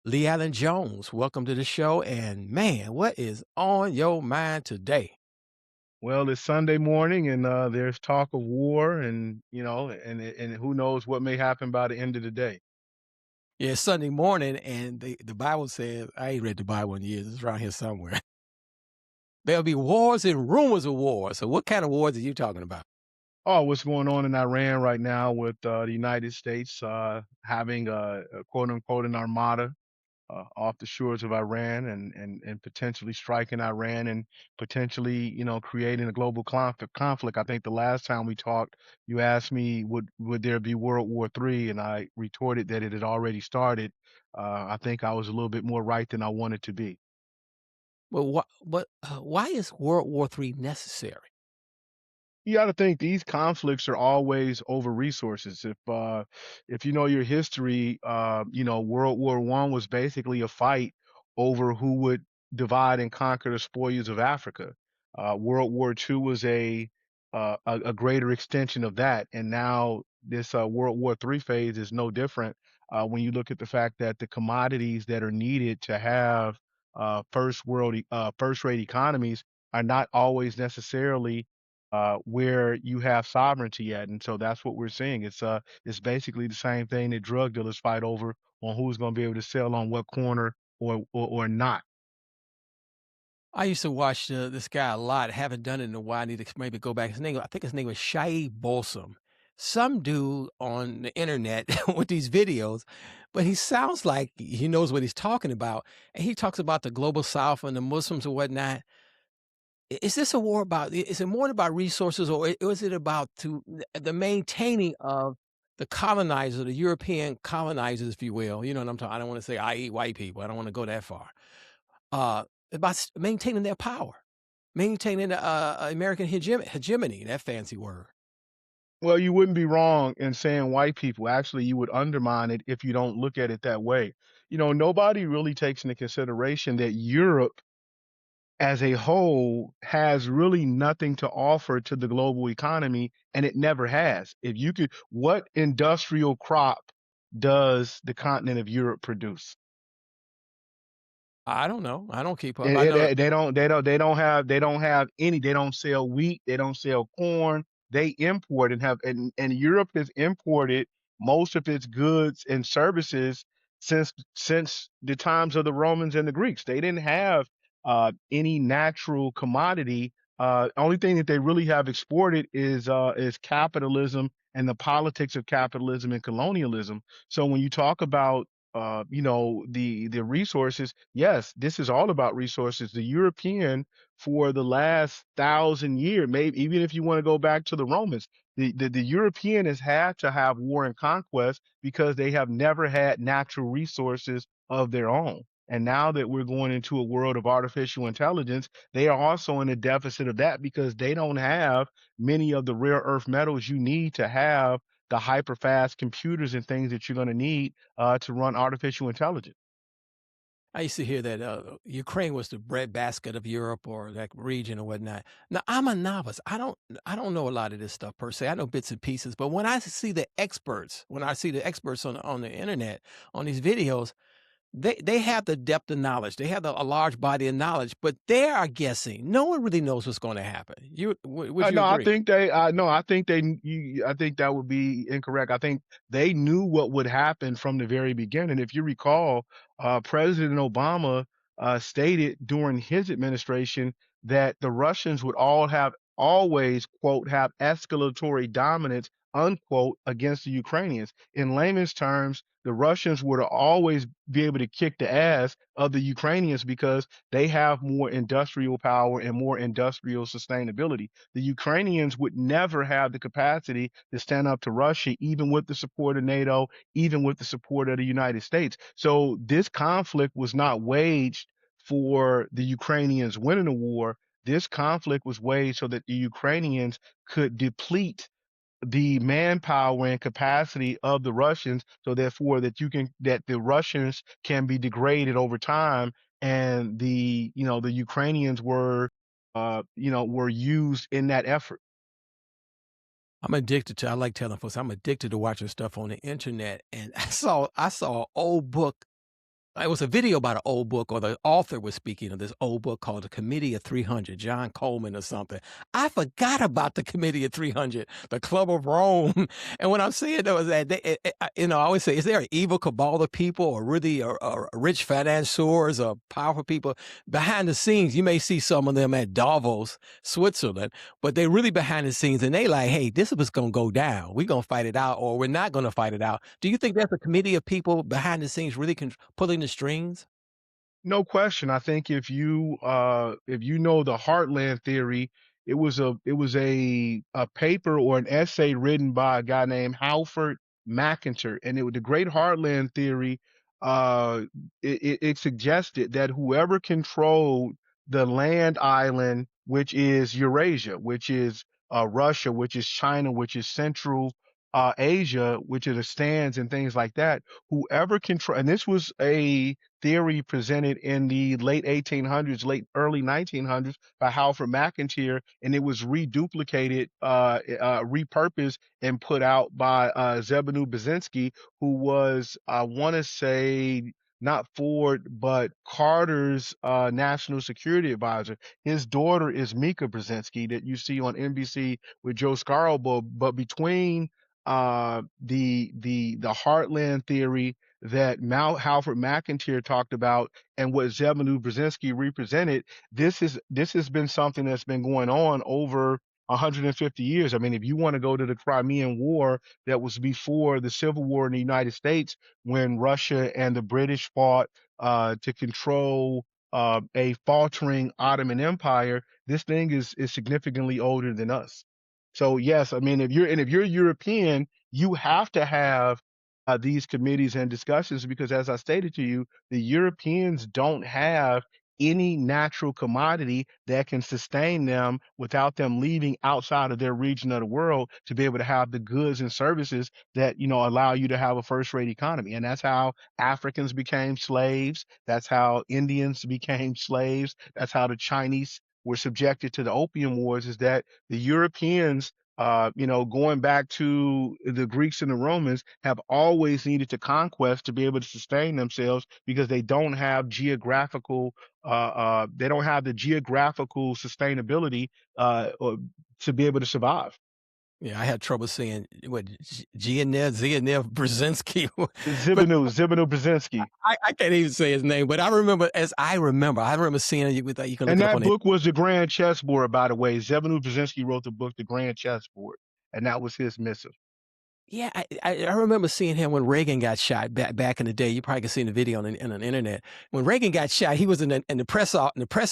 LeAlan Jones. Welcome to the show. And man, what is on your mind today? Well, it's Sunday morning and there's talk of war and who knows what may happen by the end of the day. Yeah, it's Sunday morning, and the Bible says, I ain't read the Bible in years, it's around here somewhere. There'll be wars and rumors of war. So, what kind of wars are you talking about? Oh, what's going on in Iran right now with the United States having a quote unquote an armada off the shores of Iran and potentially striking Iran and potentially, creating a global conflict. I think the last time we talked, you asked me would there be World War III, and I retorted that it had already started. I think I was a little bit more right than I wanted to be. Why is World War III necessary? You gotta think these conflicts are always over resources. If you know your history, World War One was basically a fight over who would divide and conquer the spoils of Africa. World War Two was a greater extension of that, and now this World War Three phase is no different. When you look at the fact that the commodities that are needed to have first rate economies are not always necessarily where you have sovereignty at, and so that's what we're seeing. It's basically the same thing that drug dealers fight over on who's going to be able to sell on what corner or not. I used to watch this guy a lot. Haven't done it in a while. I need to maybe go back. I think his name was Shai Bolsum. Some dude on the internet with these videos, but he sounds like he knows what he's talking about. And he talks about the global South and the Muslims and whatnot. Is this a war about? Is it more about resources, or is it about the maintaining of the colonizer, the European colonizers, if you will? You know what I'm talking. I don't want to say I.e. white people. I don't want to go that far. Uh, about maintaining their power, maintaining American hegemony. That fancy word. Well, you wouldn't be wrong in saying white people. Actually, you would undermine it if you don't look at it that way. Nobody really takes into consideration that Europe as a whole has really nothing to offer to the global economy, and it never has. If you could, what industrial crop does the continent of Europe produce? I don't know. I don't keep up. I It, know. they don't have any. They don't sell wheat. They don't sell corn. They import and Europe has imported most of its goods and services since the times of the Romans and the Greeks. They didn't have any natural commodity. Only thing that they really have exported is capitalism and the politics of capitalism and colonialism. So when you talk about the resources, yes, this is all about resources. The European, for the last 1,000 years, maybe even if you want to go back to the Romans, the European has had to have war and conquest because they have never had natural resources of their own. And now that we're going into a world of artificial intelligence, they are also in a deficit of that because they don't have many of the rare earth metals you need to have the hyper fast computers and things that you're going to need to run artificial intelligence. I used to hear that Ukraine was the breadbasket of Europe or that region or whatnot. Now I'm a novice. I don't know a lot of this stuff per se. I know bits and pieces, but when I see the experts on the internet on these videos, they have the depth of knowledge. They have a large body of knowledge, but they are guessing. No one really knows what's going to happen. Would you No, I agree? think they. No, I think they. I think that would be incorrect. I think they knew what would happen from the very beginning. If you recall, President Obama stated during his administration that the Russians would always quote have escalatory dominance unquote against the Ukrainians. In layman's terms, the Russians would always be able to kick the ass of the Ukrainians because they have more industrial power and more industrial sustainability. The Ukrainians would never have the capacity to stand up to Russia, even with the support of NATO, even with the support of the United States. So this conflict was not waged for the Ukrainians winning the war. This conflict was waged so that the Ukrainians could deplete the manpower and capacity of the Russians, so therefore that the Russians can be degraded over time, and the Ukrainians were used in that effort. I'm addicted to. I like telling folks I'm addicted to watching stuff on the internet, and I saw an old book it was a video about an old book, or the author was speaking of this old book called The Committee of 300, John Coleman or something. I forgot about the Committee of 300, the Club of Rome. And when I'm seeing those, that I always say, is there an evil cabal of people, or really rich financiers or powerful people behind the scenes? You may see some of them at Davos, Switzerland, but they're really behind the scenes, and they like, hey, this is what's going to go down. We're going to fight it out, or we're not going to fight it out. Do you think there's a committee of people behind the scenes really pulling the strings? No question. I think if you know the Heartland theory, it was a paper or an essay written by a guy named Halford McIntyre, and it was the Great Heartland theory. Uh, it suggested that whoever controlled the land island, which is Eurasia, which is Russia, which is China, which is Central Asia, which are the stands and things like that. Whoever control, and this was a theory presented in the late 1800s, late early 1900s by Halford McIntyre, and it was reduplicated, repurposed, and put out by Zebedee Brzezinski, who was, I want to say, not Ford, but Carter's national security advisor. His daughter is Mika Brzezinski that you see on NBC with Joe Scarborough. But between the Heartland theory that Halford McIntyre talked about and what Zebedee Brzezinski represented, this has been something that's been going on over 150 years. I mean, if you want to go to the Crimean War, that was before the Civil War in the United States, when Russia and the British fought to control a faltering Ottoman Empire. This thing is significantly older than us. So yes, I mean, if you're European, you have to have these committees and discussions because, as I stated to you, the Europeans don't have any natural commodity that can sustain them without them leaving outside of their region of the world to be able to have the goods and services that allow you to have a first-rate economy. And that's how Africans became slaves. That's how Indians became slaves. That's how the Chinese were subjected to the opium wars. Is that the Europeans, going back to the Greeks and the Romans, have always needed to conquest to be able to sustain themselves because they don't have the geographical sustainability to be able to survive. Yeah, I had trouble saying what Zienev Brzezinski, but Zibino Brzezinski. I can't even say his name. But I remember seeing it. With you can look And it up that on it. book was The Grand Chessboard, by the way. Zebedee Brzezinski wrote the book The Grand Chessboard, and that was his missive. Yeah, I remember seeing him when Reagan got shot back in the day. You probably can see the video on the internet. When Reagan got shot, he was in the press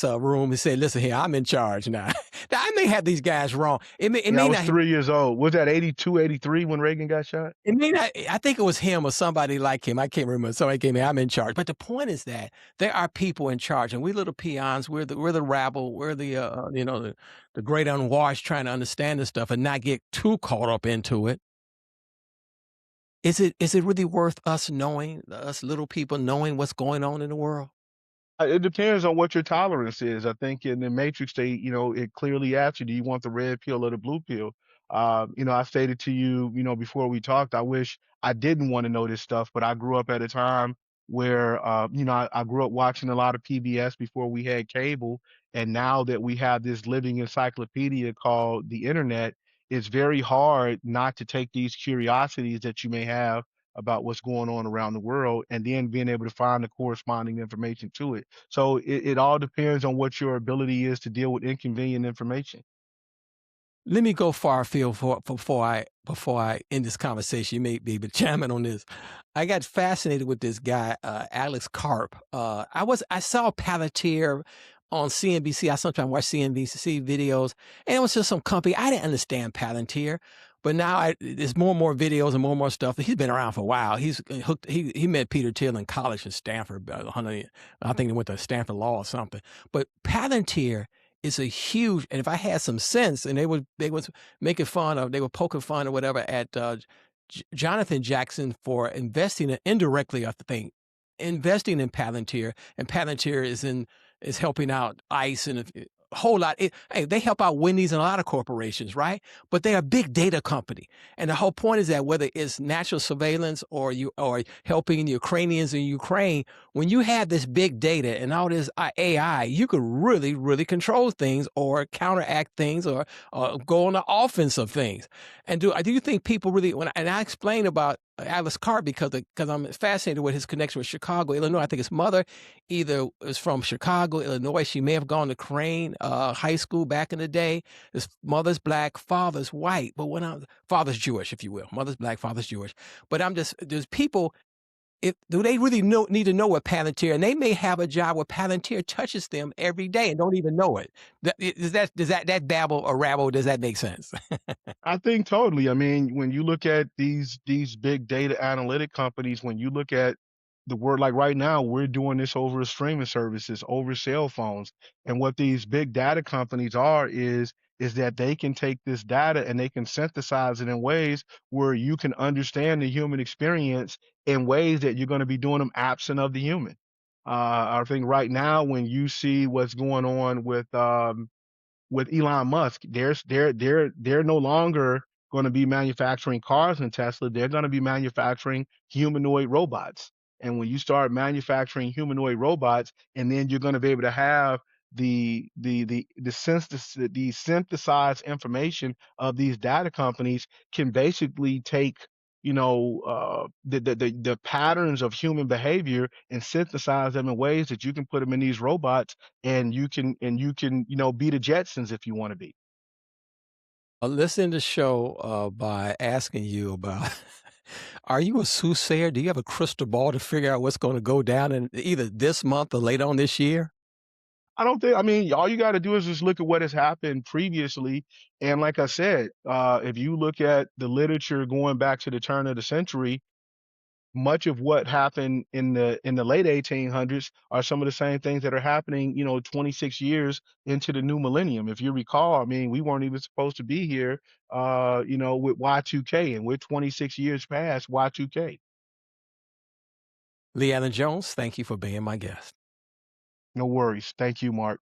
room and said, "Listen here, I'm in charge now." Now I may have these guys wrong. Yeah, I was 3 years old. Was that 82, 83 when Reagan got shot? It may not. I think it was him or somebody like him. I can't remember. Somebody came in. I'm in charge. But the point is that there are people in charge, and we little peons. We're the rabble. We're the great unwashed, trying to understand this stuff and not get too caught up into it. Is it really worth us little people knowing what's going on in the world? It depends on what your tolerance is. I think in the Matrix, it clearly asks you, do you want the red pill or the blue pill? I stated to you, before we talked, I wish I didn't want to know this stuff, but I grew up at a time where, I grew up watching a lot of PBS before we had cable. And now that we have this living encyclopedia called the internet, it's very hard not to take these curiosities that you may have about what's going on around the world and then being able to find the corresponding information to it. So it all depends on what your ability is to deal with inconvenient information. Let me go far afield before I end this conversation. You may be able to chime in on this. I got fascinated with this guy, Alex Karp. I saw Palantir on CNBC. I sometimes watch CNBC videos, and it was just some company. I didn't understand Palantir, but now there's more and more videos and more stuff. He's been around for a while. He's hooked. He met Peter Thiel in college in Stanford. I think they went to Stanford Law or something. But Palantir is a huge. And if I had some sense, and they was making fun of, they were poking fun or whatever at Jonathan Jackson for investing indirectly, I think, investing in Palantir, and Palantir is helping out ICE and a whole lot. Hey, they help out Wendy's and a lot of corporations, right? But they're a big data company, and the whole point is that whether it's natural surveillance or you or helping the Ukrainians in Ukraine, when you have this big data and all this AI, you could really, really control things or counteract things or go on the offense of things. And do you think people really? And I explain about Alice Carr because I'm fascinated with his connection with Chicago, Illinois. I think his mother either is from Chicago, Illinois. She may have gone to Crane High School back in the day. His mother's black, father's white, but father's Jewish, if you will. Mother's black, father's Jewish. But there's people. Do they really need to know what Palantir? And they may have a job where Palantir touches them every day and don't even know it. Does that babble or rabble? Does that make sense? I think totally. I mean, when you look at these big data analytic companies, when you look at the word like right now, we're doing this over streaming services, over cell phones. And what these big data companies is that they can take this data and they can synthesize it in ways where you can understand the human experience in ways that you're going to be doing them absent of the human. I think right now when you see what's going on with Elon Musk, they're no longer going to be manufacturing cars in Tesla. They're going to be manufacturing humanoid robots. And when you start manufacturing humanoid robots, and then you're going to be able to have the synthesized information of these data companies can basically take the patterns of human behavior and synthesize them in ways that you can put them in these robots and you can be the Jetsons if you want to be. Let's end the show by asking you about are you a soothsayer? Do you have a crystal ball to figure out what's going to go down in either this month or later on this year? I don't think I mean, all you gotta do is just look at what has happened previously, and like I said, if you look at the literature going back to the turn of the century, much of what happened in the late 1800s are some of the same things that are happening, 26 years into the new millennium. If you recall, I mean, we weren't even supposed to be here, with Y2K, and we're 26 years past Y2K. LeAlan Jones, thank you for being my guest. No worries. Thank you, Mark.